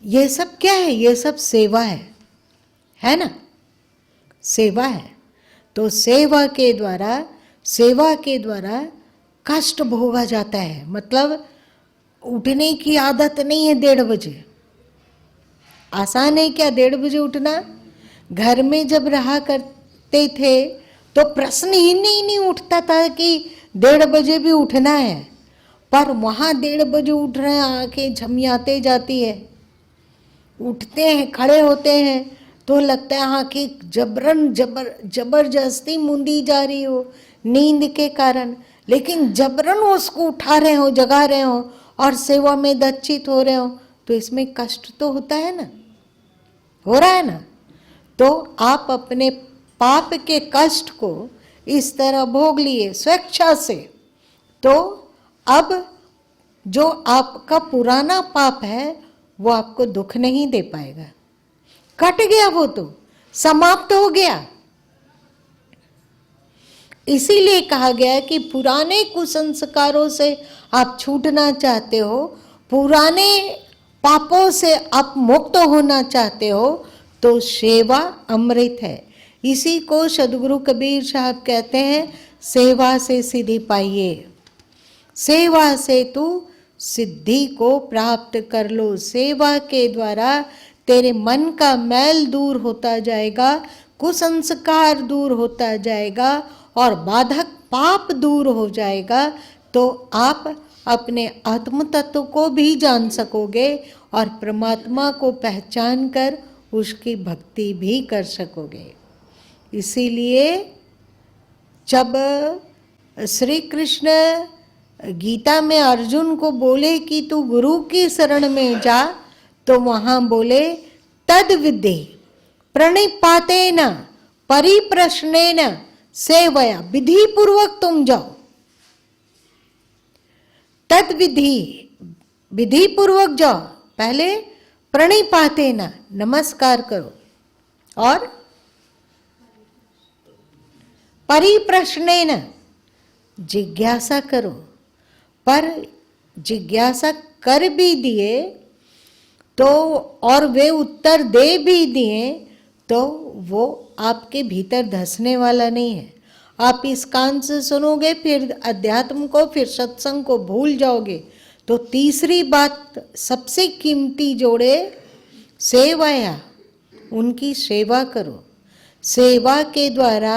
ये सब क्या है? ये सब सेवा है ना, सेवा है। तो सेवा के द्वारा कष्ट भोगा जाता है। मतलब उठने की आदत नहीं है 1:30 बजे। आसान है क्या 1:30 बजे उठना? घर में जब रहा करते थे तो प्रश्न ही नहीं उठता था कि 1:30 बजे भी उठना है, पर वहाँ 1:30 बजे उठ रहे हैं, आंखें झमियाते जाती है, उठते हैं, खड़े होते हैं तो लगता है आंखें जबरदस्ती मूंदी जा रही हो नींद के कारण, लेकिन जबरन उसको उठा रहे हो, जगा रहे हो और सेवा में दक्षित हो रहे हो, तो इसमें कष्ट तो होता है ना। हो रहा है ना। तो आप अपने पाप के कष्ट को इस तरह भोग लिए स्वेच्छा से, तो अब जो आपका पुराना पाप है वो आपको दुख नहीं दे पाएगा, कट गया, वो तो समाप्त हो गया। इसीलिए कहा गया है कि पुराने कुसंस्कारों से आप छूटना चाहते हो, पुराने पापों से आप मुक्त होना चाहते हो, तो सेवा अमृत है। इसी को सदगुरु कबीर साहब कहते हैं, सेवा से सिद्धि पाइए, सेवा से तू सिद्धि को प्राप्त कर लो। सेवा के द्वारा तेरे मन का मैल दूर होता जाएगा, कुसंस्कार दूर होता जाएगा और बाधक पाप दूर हो जाएगा। तो आप अपने आत्म तत्व को भी जान सकोगे और परमात्मा को पहचान कर उसकी भक्ति भी कर सकोगे। इसीलिए जब श्री कृष्ण गीता में अर्जुन को बोले कि तू गुरु की शरण में जा, तो वहाँ बोले तद विद्धि प्रणिपातेन परिप्रश्नेन सेवया, विधि पूर्वक तुम जाओ। तद विधि पूर्वक जाओ, पहले प्रणिपातेन नमस्कार करो और परिप्रश्नेन जिज्ञासा करो। पर जिज्ञासा कर भी दिए तो और वे उत्तर दे भी दिए तो वो आपके भीतर धंसने वाला नहीं है। आप इस कान से सुनोगे, फिर अध्यात्म को, फिर सत्संग को भूल जाओगे। तो तीसरी बात सबसे कीमती जोड़े सेवाया, उनकी सेवा करो। सेवा के द्वारा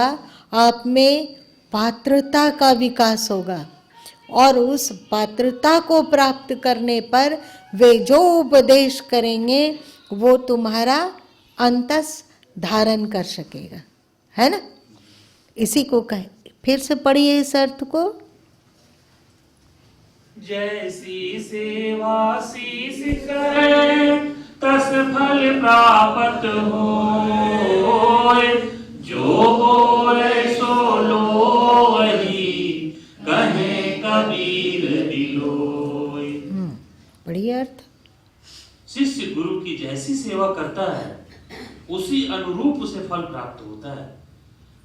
आप में पात्रता का विकास होगा और उस पात्रता को प्राप्त करने पर वे जो उपदेश करेंगे वो तुम्हारा अंतस धारण कर सकेगा, है ना। इसी को कहे, फिर से पढ़िए इस अर्थ को। जैसी सेवा शीस करे तस फल प्राप्त होय, जो बोले सो लोही कहे कबीर दिलोय। पढ़िए अर्थ। शिष्य गुरु की जैसी सेवा करता है उसी अनुरूप उसे फल प्राप्त होता है।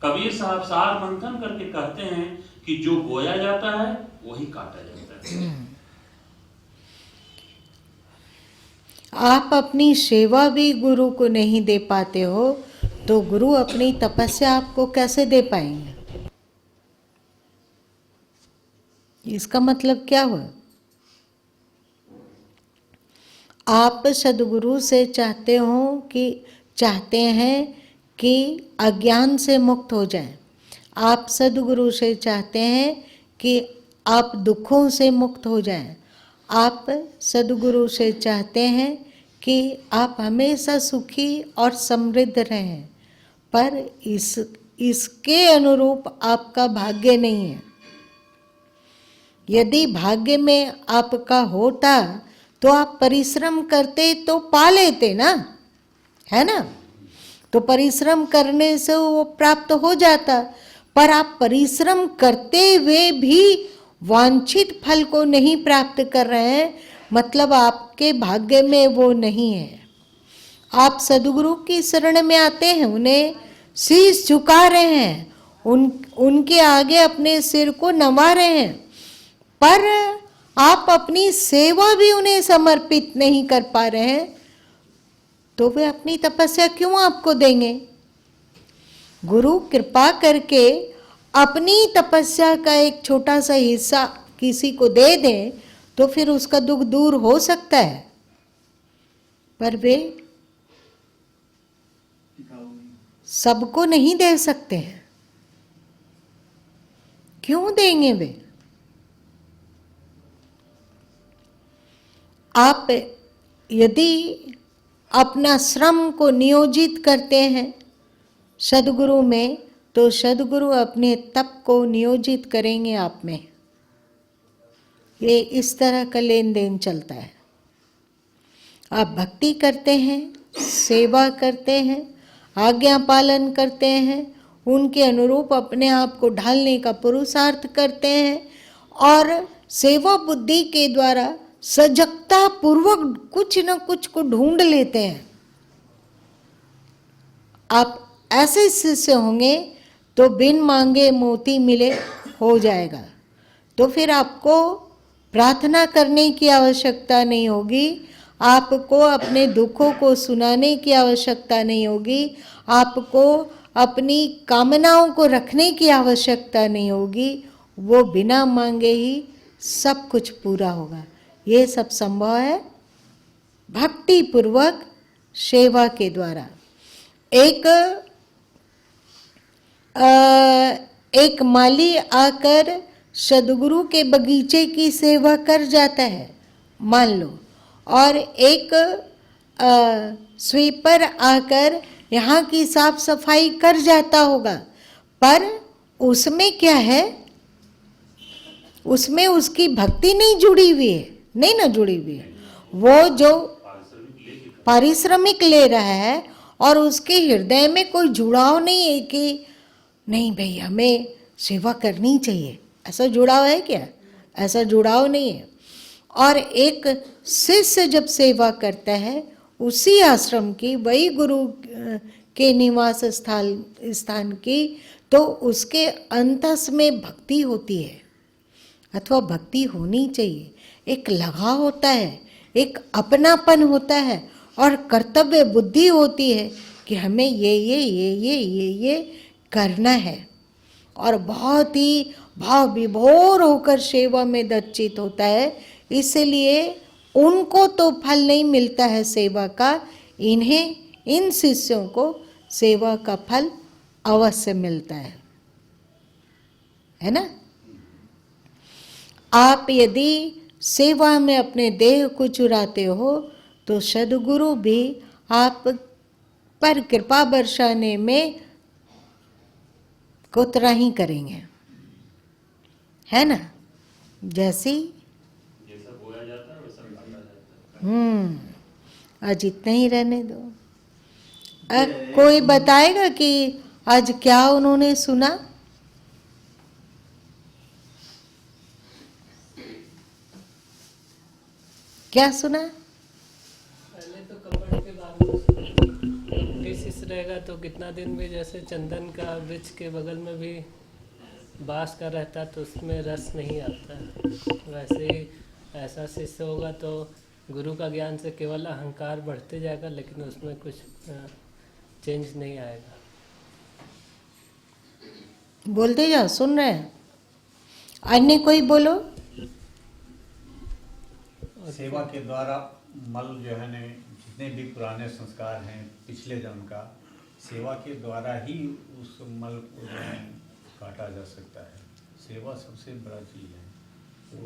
कबीर साहब सार मंथन करके कहते हैं कि जो बोया जाता है वही काटा जाता है। आप अपनी सेवा भी गुरु को नहीं दे पाते हो तो गुरु अपनी तपस्या आपको कैसे दे पाएंगे? इसका मतलब क्या हुआ? आप सदगुरु से चाहते हैं कि अज्ञान से मुक्त हो जाए। आप सदगुरु से चाहते हैं कि आप दुखों से मुक्त हो जाएं। आप सदगुरु से चाहते हैं कि आप हमेशा सुखी और समृद्ध रहें, पर इसके अनुरूप आपका भाग्य नहीं है। यदि भाग्य में आपका होता तो आप परिश्रम करते तो पा लेते ना, है ना। तो परिश्रम करने से वो प्राप्त हो जाता, पर आप परिश्रम करते हुए भी वांछित फल को नहीं प्राप्त कर रहे हैं, मतलब आपके भाग्य में वो नहीं है। आप सदगुरु की शरण में आते हैं, उन्हें शीश झुका रहे हैं, उनके आगे अपने सिर को नवा रहे हैं, पर आप अपनी सेवा भी उन्हें समर्पित नहीं कर पा रहे हैं, तो वे अपनी तपस्या क्यों आपको देंगे? गुरु कृपा करके अपनी तपस्या का एक छोटा सा हिस्सा किसी को दे दें तो फिर उसका दुख दूर हो सकता है, पर वे सबको नहीं दे सकते हैं। क्यों देंगे वे? आप यदि अपना श्रम को नियोजित करते हैं सदगुरु में, तो सदगुरु अपने तप को नियोजित करेंगे आप में। ये इस तरह का लेन देन चलता है। आप भक्ति करते हैं, सेवा करते हैं, आज्ञा पालन करते हैं, उनके अनुरूप अपने आप को ढालने का पुरुषार्थ करते हैं और सेवा बुद्धि के द्वारा सजगता पूर्वक कुछ न कुछ को ढूंढ लेते हैं। आप ऐसे शिष्य होंगे तो बिन मांगे मोती मिले हो जाएगा। तो फिर आपको प्रार्थना करने की आवश्यकता नहीं होगी, आपको अपने दुखों को सुनाने की आवश्यकता नहीं होगी, आपको अपनी कामनाओं को रखने की आवश्यकता नहीं होगी। वो बिना मांगे ही सब कुछ पूरा होगा। ये सब संभव है भक्ति पूर्वक सेवा के द्वारा। एक माली आकर सदगुरु के बगीचे की सेवा कर जाता है मान लो, और एक स्वीपर आकर यहाँ की साफ सफाई कर जाता होगा, पर उसमें क्या है, उसमें उसकी भक्ति नहीं जुड़ी हुई है, नहीं ना जुड़ी हुई है। वो जो पारिश्रमिक ले रहा है और उसके हृदय में कोई जुड़ाव नहीं है कि नहीं भाई हमें सेवा करनी चाहिए, ऐसा जुड़ाव है क्या? ऐसा जुड़ाव नहीं है। और एक शिष्य जब सेवा करता है उसी आश्रम की, वही गुरु के निवास स्थान की, तो उसके अंतस में भक्ति होती है अथवा भक्ति होनी चाहिए। एक लगाव होता है, एक अपनापन होता है और कर्तव्य बुद्धि होती है कि हमें ये करना है, और बहुत ही भाव विभोर होकर सेवा में दच्चित होता है। इसलिए उनको तो फल नहीं मिलता है सेवा का, इन शिष्यों को सेवा का फल अवश्य मिलता है ना। आप यदि सेवा में अपने देह को चुराते हो तो सद्गुरु भी आप पर कृपा बरसाने में कोतराही करेंगे, है ना। जैसा बोया जाता है वैसा काटा जाता है। आज इतना ही रहने दो। कोई बताएगा कि आज क्या उन्होंने सुना? क्या सुना? पहले तो कपड़ के बारे में शिष्य रहेगा तो कितना दिन भी, जैसे चंदन का वृक्ष के बगल में भी बांस का रहता तो उसमें रस नहीं आता, वैसे ही ऐसा शिष्य होगा तो गुरु का ज्ञान से केवल अहंकार बढ़ते जाएगा, लेकिन उसमें कुछ चेंज नहीं आएगा। बोलते जाओ, सुन रहे हैं। अन्य कोई बोलो। सेवा के द्वारा मल जो है न, जितने भी पुराने संस्कार हैं पिछले जन्म का, सेवा के द्वारा ही उस मल को जो है काटा जा सकता है। सेवा सबसे बड़ा चीज़ है, तो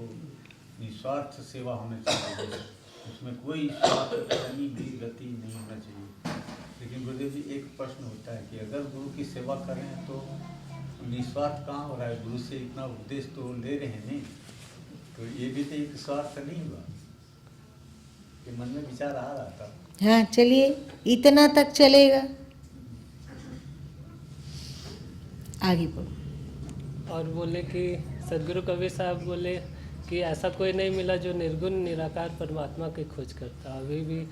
निस्वार्थ सेवा होनी चाहिए, उसमें कोई स्वार्थ कहीं भी गति नहीं होना चाहिए। लेकिन गुरुदेव जी एक प्रश्न होता है कि अगर गुरु की सेवा करें तो निस्वार्थ कहाँ हो रहा है? गुरु से इतना उपदेश तो ले रहे हैं नहीं, तो ये भी तो एक स्वार्थ नहीं हुआ। कि मन में विचार आ रहा था। हाँ चलिए, इतना तक चलेगा, आगे बोलो। और बोले कि सदगुरु कबीर साहब बोले कि ऐसा कोई नहीं मिला जो निर्गुण निराकार परमात्मा की खोज करता। अभी भी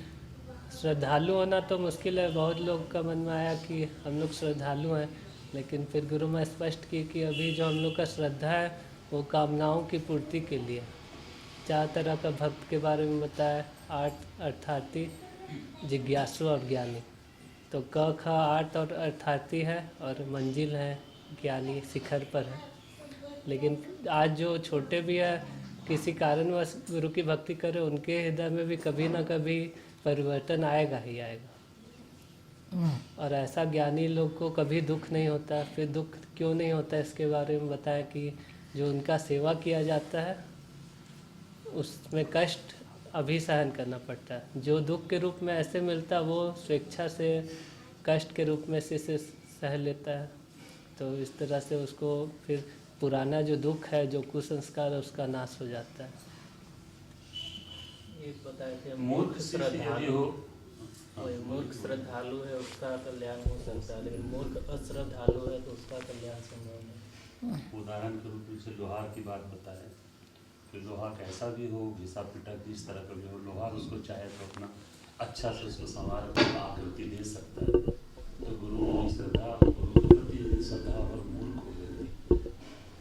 श्रद्धालु होना तो मुश्किल है। बहुत लोग का मन में आया कि हम लोग श्रद्धालु हैं, लेकिन फिर गुरु में स्पष्ट की कि अभी जो हम लोग का श्रद्धा है वो कामनाओं की पूर्ति के लिए। 4 तरह का भक्त के बारे में बताया, 8 अर्थार्थी, जिज्ञासु और ज्ञानी। तो क ख 8 और अर्थार्थी है और मंजिल है ज्ञानी, शिखर पर है। लेकिन आज जो छोटे भी है, किसी कारणवश गुरु की भक्ति करे, उनके हृदय में भी कभी ना कभी परिवर्तन आएगा ही आएगा। और ऐसा ज्ञानी लोग को कभी दुख नहीं होता। फिर दुख क्यों नहीं होता इसके बारे में बताया कि जो उनका सेवा किया जाता है उसमें कष्ट अभी सहन करना पड़ता है। जो दुख के रूप में ऐसे मिलता है वो स्वेच्छा से कष्ट के रूप में से सह लेता है। तो इस तरह से उसको फिर पुराना जो दुख है, जो कुसंस्कार है, उसका नाश हो जाता है। ये बताया कि मूर्ख शिष्य यदि हो कोई मूर्ख श्रद्धालु है उसका कल्याण हो सकता है, लेकिन मूर्ख अश्रद्धालु है तो उसका कल्याण संभव नहीं। उदाहरण के रूप में से लोहार की बात बताए कि लोहा कैसा भी हो, घिसा पिटा जिस तरह का भी हो, लोहार उसको चाहे तो अपना अच्छा से उसको संवार कर आकृति दे सकता है। तो गुरु की श्रद्धा, गुरु के प्रति यदि श्रद्धा और मूर्ख हो गई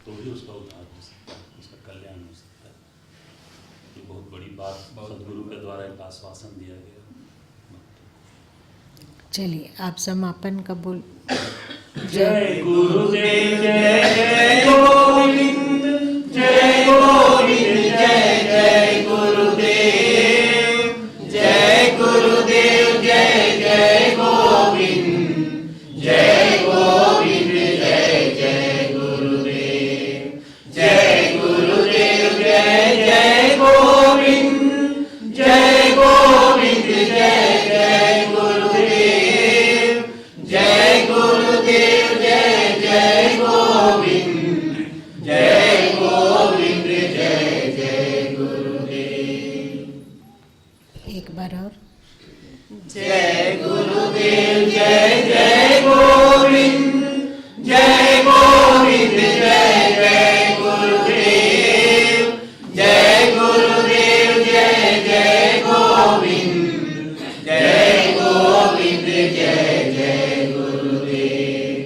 तो भी उसका उद्धार हो सकता है, उसका कल्याण हो सकता है। ये बहुत बड़ी बात सदगुरु के द्वारा एक आश्वासन दिया गया। चलिए आप समापन का बोल। जय गुरुदेव जय गोविंद, जय गोविंद जय जय गुरुदेव, जय गुरुदेव जय जय गोविंद, जय गोविंद जय जय गुरुदेव, जय गुरुदेव जय जय गोविंद, जय गोविंद जय जय गुरुदेव, जय गुरुदेव जय जय गोविंद, जय गोविंद जय जय गुरुदेव। एक बार और। जय गुरुदेव जय जय गोविंद, जय गोविंद जय जय गुरुदेव, जय गुरुदेव जय जय गोविंद, जय गोविंद जय जय गुरुदेव,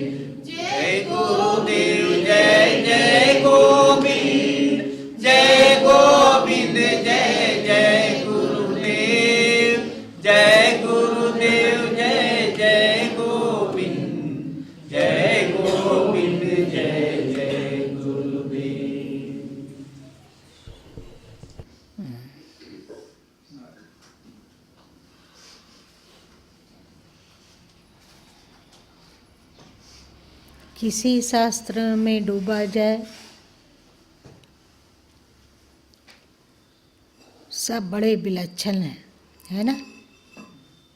जय गुरुदेव जय जय गोविंद, जय गोविंद जय जय गुरुदेव, जय गुरुदेव जय जय गोविंद, जय गोविंद जय जय गुरुदेव। किसी शास्त्र में डूबा जाए, सब बड़े विलक्षण हैं, है ना।